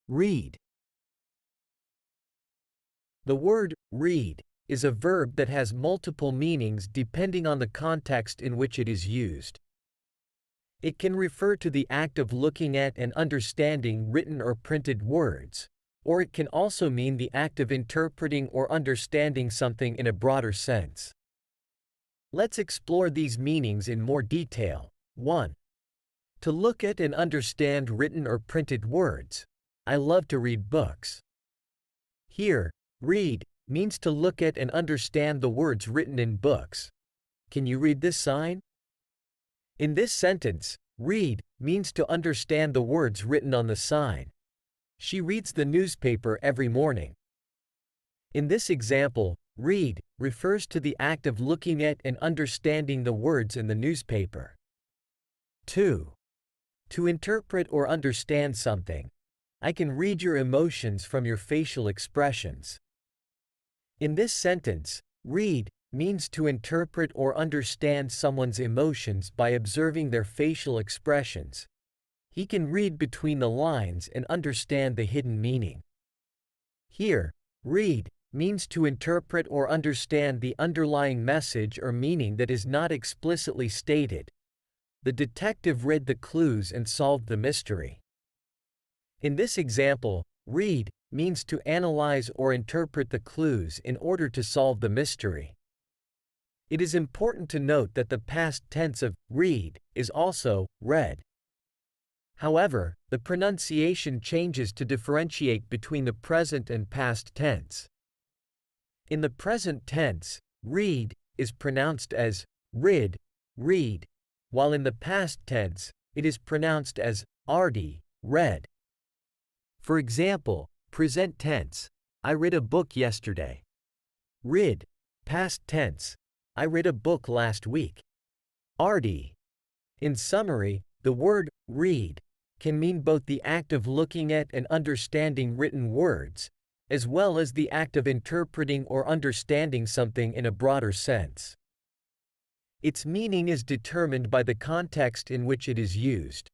Read. The word read is a verb that has multiple meanings depending on the context in which it is used. It can refer to the act of looking at and understanding written or printed words, or it can also mean the act of interpreting or understanding something in a broader sense. Let's explore these meanings in more detail. 1. To look at and understand written or printed words. I love to read books. Here, read means to look at and understand the words written in books. Can you read this sign? In this sentence, read means to understand the words written on the sign. She reads the newspaper every morning. In this example, read refers to the act of looking at and understanding the words in the newspaper. 2. To interpret or understand something. I can read your emotions from your facial expressions. In this sentence, read means to interpret or understand someone's emotions by observing their facial expressions. He can read between the lines and understand the hidden meaning. Here, read means to interpret or understand the underlying message or meaning that is not explicitly stated. The detective read the clues and solved the mystery. In this example, read means to analyze or interpret the clues in order to solve the mystery. It is important to note that the past tense of read is also read. However, the pronunciation changes to differentiate between the present and past tense. In the present tense, read is pronounced as ridd, read, while in the past tense, it is pronounced as riːd, read. For example, present tense, I read a book yesterday. Ridd, past tense, I read a book last week. Riːd. In summary, the word read can mean both the act of looking at and understanding written words, as well as the act of interpreting or understanding something in a broader sense. Its meaning is determined by the context in which it is used.